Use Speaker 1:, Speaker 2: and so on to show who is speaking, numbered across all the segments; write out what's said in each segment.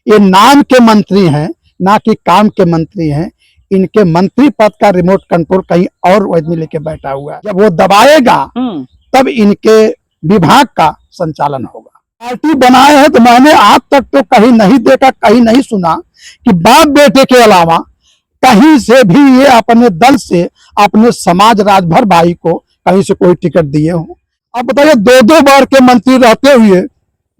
Speaker 1: ये नाम के मंत्री हैं, ना कि काम के मंत्री हैं। इनके मंत्री पद का रिमोट कंट्रोल कहीं और आदमी लेके बैठा हुआ है। जब वो दबाएगा तब इनके विभाग का संचालन होगा। पार्टी बनाए हैं तो मैंने आज तक तो कहीं नहीं देखा, कहीं नहीं सुना कि बाप बेटे के अलावा कहीं से भी ये अपने दल से अपने समाज राजभर भाई को कहीं से कोई टिकट दिए हो। अब बताइए, दो दो बार के मंत्री रहते हुए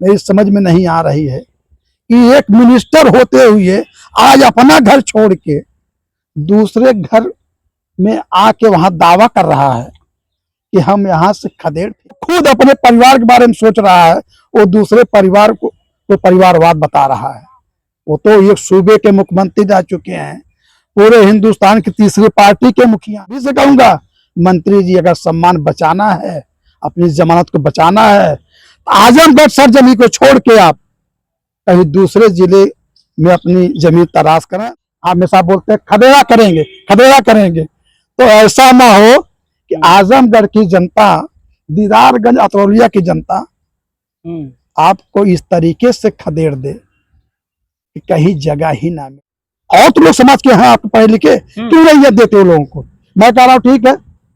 Speaker 1: मेरी समझ में नहीं आ रही है कि एक मिनिस्टर होते हुए आज अपना घर छोड़ के दूसरे घर में आके वहां दावा कर रहा है कि हम यहाँ से खदेड़। खुद अपने परिवार के बारे में सोच रहा है, वो दूसरे परिवार को तो परिवारवाद बता रहा है। वो तो एक सूबे के मुख्यमंत्री रह चुके हैं, पूरे हिंदुस्तान की तीसरी पार्टी के मुखिया। भी से कहूंगा, मंत्री जी अगर सम्मान बचाना है, अपनी जमानत को बचाना है, आजमगढ़ सरजमी को छोड़ के आप कहीं दूसरे जिले में अपनी जमीन तलाश करें। हमेशा बोलते हैं खदेड़ा करेंगे, खदेड़ा करेंगे, तो ऐसा ना हो कि आजमगढ़ की जनता, दीदारगंज अतरौलिया की जनता आपको इस तरीके से खदेड़ दे कि कहीं जगह ही ना मिले। और तो लोग समाज के हैं, आप पढ़े लिखे, क्यों नहीं देते हो लोगों को? मैं कह रहा हूँ ठीक है,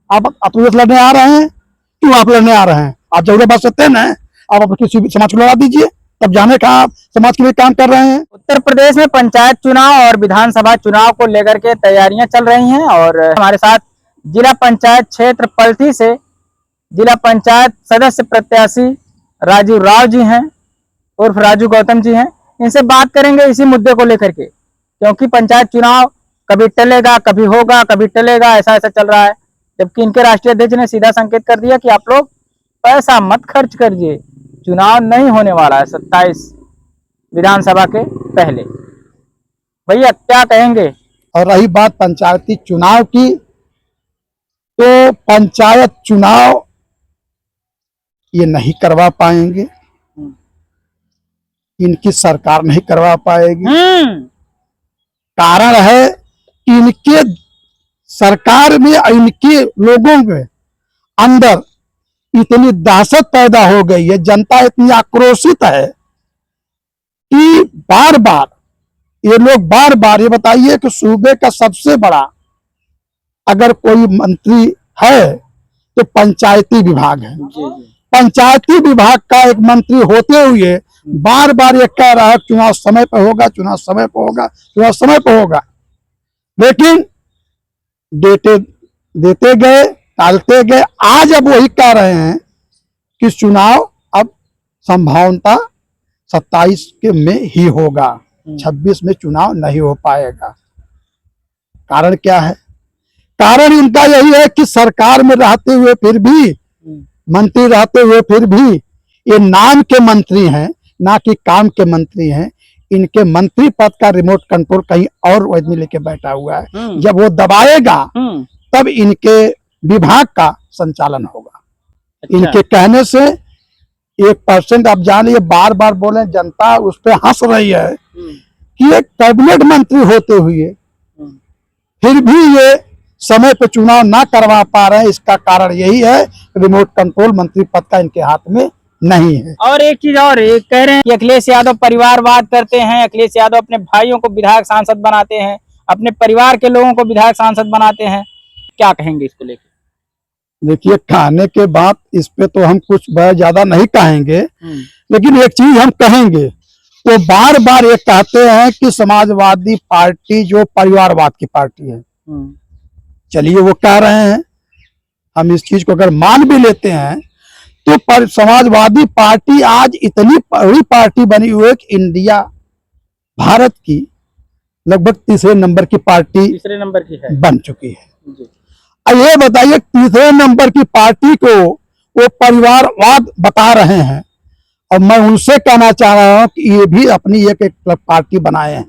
Speaker 1: आप अतरौलिया से लड़ने आ रहे हैं, क्यों आप लड़ने आ रहे हैं? आप जरूर बात सकते हैं ना, आप किसी भी समाज को लड़ा दीजिए, तब जाने कहाँ आप समाज के लिए काम कर रहे हैं।
Speaker 2: उत्तर प्रदेश में पंचायत चुनाव और विधानसभा चुनाव को लेकर के तैयारियां चल रही हैं और हमारे साथ जिला पंचायत क्षेत्र पलथी से जिला पंचायत सदस्य प्रत्याशी राजू राव जी हैं, उर्फ राजू गौतम जी हैं। इनसे बात करेंगे इसी मुद्दे को लेकर के, क्योंकि पंचायत चुनाव कभी टलेगा, कभी होगा, कभी टलेगा, ऐसा ऐसा चल रहा है। जबकि इनके राष्ट्रीय अध्यक्ष ने सीधा संकेत कर दिया कि आप लोग पैसा मत खर्च करिए, चुनाव नहीं होने वाला है 27 विधानसभा के पहले। भैया क्या कहेंगे?
Speaker 1: और रही बात पंचायती चुनाव की, तो पंचायत चुनाव ये नहीं करवा पाएंगे, इनकी सरकार नहीं करवा पाएगी। कारण है कि इनके सरकार में, इनके लोगों के अंदर इतनी दहशत पैदा हो गई है, जनता इतनी आक्रोशित है कि बार बार ये लोग ये बताइए कि सूबे का सबसे बड़ा अगर कोई मंत्री है तो पंचायती विभाग है। पंचायती विभाग का एक मंत्री होते हुए बार बार ये कह रहा है चुनाव समय पर होगा, चुनाव समय पर होगा, चुनाव समय पर होगा, लेकिन देते गए, टालते गए। आज अब वही कह रहे हैं कि चुनाव अब संभावना 27 के में ही होगा, 26 में चुनाव नहीं हो पाएगा। कारण क्या है? कारण इनका यही है कि सरकार में रहते हुए फिर भी, मंत्री रहते हुए फिर भी ये नाम के मंत्री हैं, ना कि काम के मंत्री हैं। इनके मंत्री पद का रिमोट कंट्रोल कहीं और आदमी लेके बैठा हुआ है। जब वो दबाएगा तब इनके विभाग का संचालन होगा। अच्छा। इनके कहने से 1% आप जान लीजिए, बार बार बोले, जनता उस पर हंस रही है कि एक कैबिनेट मंत्री होते हुए फिर भी ये समय पे चुनाव ना करवा पा रहे हैं। इसका कारण यही है, रिमोट कंट्रोल मंत्री पद का इनके हाथ में नहीं है।
Speaker 2: और एक चीज और, एक कह रहे हैं कि अखिलेश यादव परिवारवाद करते हैं, अखिलेश यादव अपने भाइयों को विधायक सांसद बनाते हैं, अपने परिवार के लोगों को विधायक सांसद बनाते हैं। क्या कहेंगे इसको लेकर?
Speaker 1: देखिए, कहने के बाद इस पे तो हम कुछ बहुत ज्यादा नहीं कहेंगे, लेकिन एक चीज हम कहेंगे, वो बार बार ये कहते हैं कि समाजवादी पार्टी जो परिवारवाद की पार्टी है। चलिए, वो कह रहे हैं, हम इस चीज को अगर मान भी लेते हैं तो समाजवादी पार्टी आज इतनी बड़ी पार्टी बनी हुई है कि इंडिया, भारत की लगभग तीसरे नंबर की पार्टी बन चुकी है। अब ये बताइए, तीसरे नंबर की पार्टी को वो परिवारवाद बता रहे हैं, और मैं उनसे कहना चाह रहा हूं कि ये भी अपनी एक पार्टी बनाए हैं।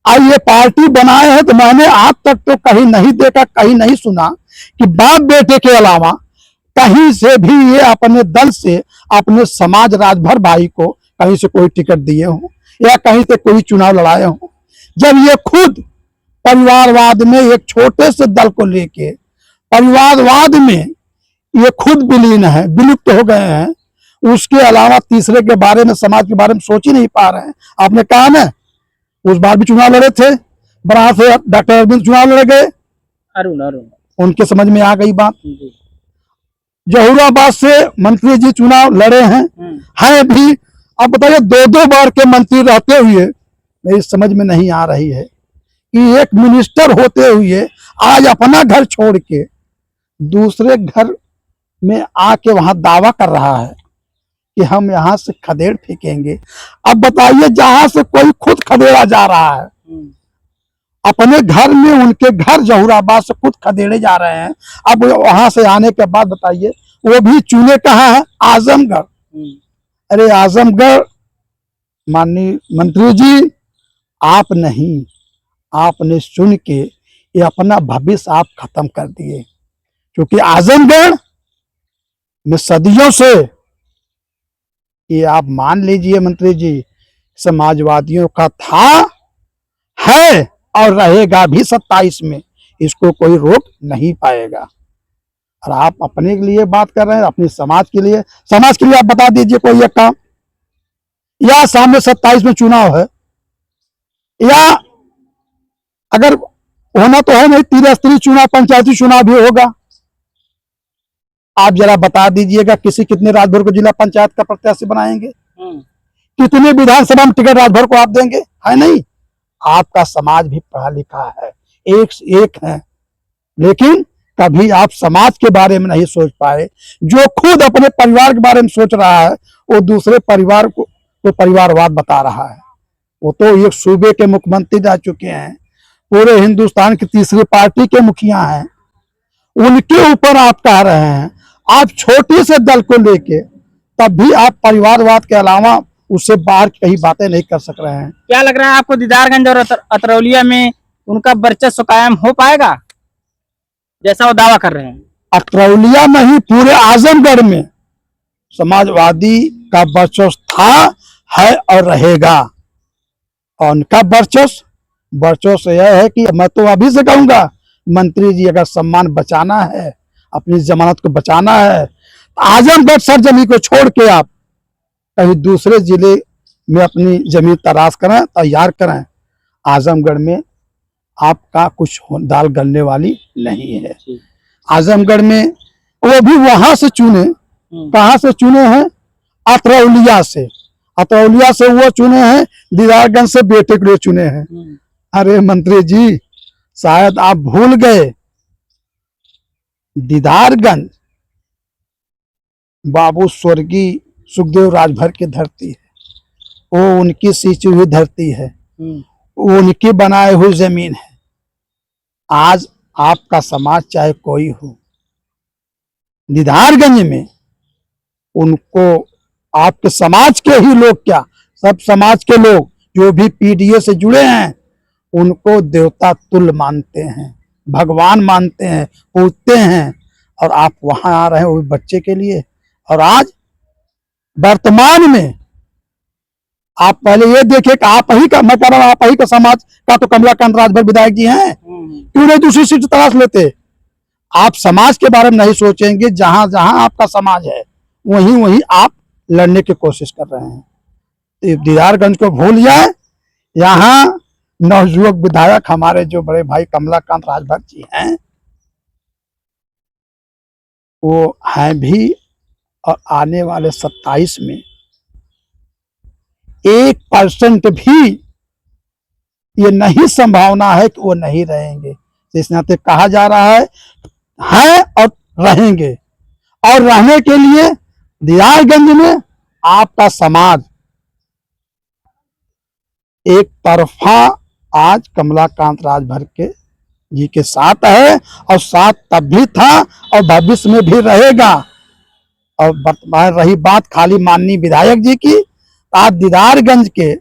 Speaker 1: अब ये पार्टी बनाए हैं तो मैंने आज तक तो कहीं नहीं देखा, कहीं नहीं सुना कि बाप बेटे के अलावा कहीं से भी ये अपने दल से अपने समाज राजभर भाई को कहीं से कोई टिकट दिए हो या कहीं से कोई चुनाव लड़ाए हो। जब ये खुद परिवारवाद में एक छोटे से दल को लेके परिवारवाद में ये खुद विलीन है, विलुप्त हो गए हैं, उसके अलावा तीसरे के बारे में, समाज के बारे में सोच ही नहीं पा रहे हैं। आपने कहा ना, उस बार भी चुनाव लड़े थे, बड़ा से डॉक्टर अरविंद चुनाव लड़ गए,
Speaker 2: अरुण अरुण
Speaker 1: उनके समझ में आ गई बात।
Speaker 2: जी।
Speaker 1: जहूराबाद से मंत्री जी चुनाव लड़े हैं भी। अब बताइए, 2-2 बार के मंत्री रहते हुए मेरी समझ में नहीं आ रही है कि एक मिनिस्टर होते हुए आज अपना घर छोड़ के दूसरे घर में आके वहां दावा कर रहा है कि हम यहाँ से खदेड़ फेंकेंगे। अब बताइए, जहां से कोई खुद खदेड़ा जा रहा है, अपने घर में, उनके घर जहूराबाद से खुद खदेड़े जा रहे हैं। अब वहां से आने के बाद बताइए, वो भी चुने कहाँ है? आजमगढ़। अरे आजमगढ़, माननीय मंत्री जी, आप नहीं, आपने सुन के ये अपना भविष्य आप खत्म कर दिए, क्योंकि आजमगढ़ में सदियों से, ये आप मान लीजिए मंत्री जी, समाजवादियों का था, है और रहेगा भी 27 में। इसको कोई रोक नहीं पाएगा। और आप अपने के लिए बात कर रहे हैं, अपनी समाज के लिए। समाज के लिए आप बता दीजिए कोई एक काम, या सामने 27 में चुनाव है, या अगर होना तो है नहीं, त्रिस्तरीय चुनाव, पंचायती चुनाव भी होगा। आप जरा बता दीजिएगा, कितने राजभर को जिला पंचायत का प्रत्याशी बनाएंगे? कितने विधानसभा में टिकट राजभर को आप देंगे? है नहीं। आपका समाज भी पढ़ा लिखा है, एक से एक है, लेकिन कभी आप समाज के बारे में नहीं सोच पाए। जो खुद अपने परिवार के बारे में सोच रहा है, वो दूसरे परिवार को तो परिवारवाद बता रहा है। वो तो एक सूबे के मुख्यमंत्री रह चुके हैं, पूरे हिंदुस्तान की तीसरी पार्टी के मुखिया हैं, उनके ऊपर आप कह रहे हैं। आप छोटे से दल को लेके तब भी आप परिवारवाद के अलावा उससे बाहर कहीं बातें नहीं कर सक रहे हैं।
Speaker 2: क्या लग रहा है आपको, दीदारगंज और अतरौलिया में उनका वर्चस्व कायम हो पाएगा जैसा वो दावा कर रहे हैं?
Speaker 1: अतरौलिया में ही, पूरे आजमगढ़ में समाजवादी का वर्चस्व था, है और रहेगा। और उनका वर्चस्व यह है कि मैं तो अभी से कहूंगा, मंत्री जी, अगर सम्मान बचाना है, अपनी जमानत को बचाना है, आजमगढ़ सरजमी को छोड़ के आप कहीं दूसरे जिले में अपनी जमीन तलाश करें, तैयार करें। आजमगढ़ में आपका कुछ दाल गलने वाली नहीं है। आजमगढ़ में वो भी वहां से चुने, कहां से चुने हैं? अतरौलिया से। अतरौलिया से वो चुने हैं, दीदारगंज से बेटे के लिए चुने हैं। अरे मंत्री जी, शायद आप भूल गए, दीदारगंज बाबू स्वर्गीय सुखदेव राजभर की धरती है, वो उनकी सींची हुई धरती है, वो उनकी बनाई हुई जमीन है। आज आपका समाज चाहे कोई हो, दीदारगंज में उनको, आपके समाज के ही लोग क्या, सब समाज के लोग जो भी पीडीए से जुड़े हैं, उनको देवता तुल्य मानते हैं, भगवान मानते हैं, पूजते हैं। और आप वहां आ रहे हैं वो भी बच्चे के लिए। और आज वर्तमान में आप पहले ये देखिए कि आप ही का, मैं कह रहा हूं, आप ही का समाज का तो कमलाकांत राजभर विधायक जी हैं, क्यों नहीं दूसरी सीट तलाश लेते? आप समाज के बारे में नहीं सोचेंगे, जहां जहां आपका समाज है वहीं वहीं आप लड़ने की कोशिश कर रहे हैं। दीदारगंज को भूल जाए, यहाँ नवयुवक विधायक हमारे जो बड़े भाई कमलाकांत राजभर जी हैं, वो हैं भी, और आने वाले 27 में 1% भी ये नहीं संभावना है कि वो नहीं रहेंगे। इस नाते कहा जा रहा है और रहेंगे। और रहने के लिए दीदारगंज में आपका समाज एक तरफा आज कमलाकांत राजभर के जी के साथ है, और साथ तब भी था और भविष्य में भी रहेगा। और वर्तमान रही बात खाली माननीय विधायक जी की, आज दीदारगंज के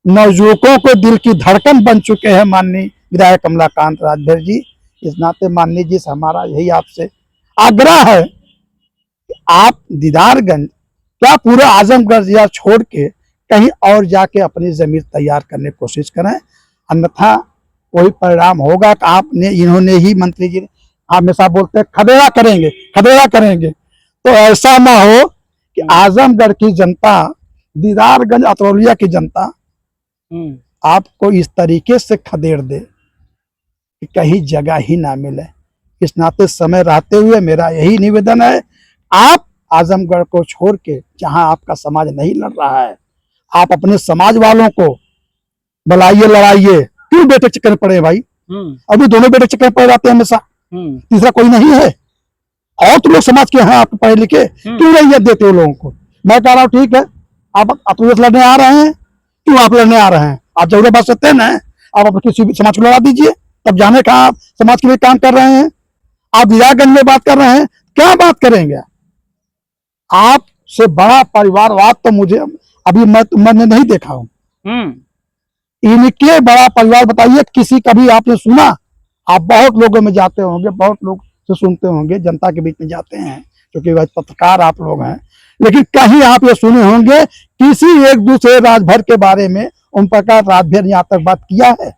Speaker 1: नवयुवकों को दिल की धड़कन बन चुके हैं माननीय विधायक कमलाकांत राजभर जी। इस नाते माननीय जी से हमारा यही आपसे आग्रह है कि आप दीदारगंज क्या पूरे आजमगढ़ जिला छोड़ के कहीं और जाके अपनी जमीन तैयार करने की कोशिश करें, अन्यथा वही परिणाम होगा कि आपने, इन्होंने ही, मंत्री जी हमेशा बोलते हैं खदेड़ा करेंगे, खदेड़ा करेंगे। तो ऐसा ना हो कि आजमगढ़ की जनता, दीदारगंज अतरौलिया की जनता आपको इस तरीके से खदेड़ दे कि कहीं जगह ही ना मिले। इस नाते समय रहते हुए मेरा यही निवेदन है, आप आजमगढ़ को छोड़ के, जहां आपका समाज नहीं लड़ रहा है, आप अपने समाज वालों को बुलाइए, लड़ाइए। क्यों बेटे चक्कर में पड़े भाई? अभी दोनों बेटे चक्कर में पड़े जाते हैं हमेशा, तीसरा कोई नहीं है। और तुम लोग समाज के हैं, आप पढ़े लिखे, क्यों रैयत देते हो लोगों को? मैं कह रहा हूँ ठीक है, आप अतुल्य लड़ने आ रहे हैं, क्यों आप लड़ने आ रहे हैं? आप जरूर बात सकते हैं ना, आप किसी भी समाज को लड़ा दीजिए, तब जाने कहा आप समाज के लिए काम कर रहे हैं। आप दीदारगंज में बात कर रहे हैं, क्या बात करेंगे? आपसे बड़ा परिवारवाद तो मुझे अभी मैंने नहीं देखा हूं। इनके बड़ा परिवार बताइए, किसी कभी आपने सुना? आप बहुत लोगों में जाते होंगे, बहुत लोग से सुनते होंगे, जनता के बीच में जाते हैं, क्योंकि वह पत्रकार आप लोग हैं, लेकिन कहीं आप ये सुने होंगे किसी एक दूसरे राजभर के बारे में उन प्रकार राजभर ने आतंकवाद किया है?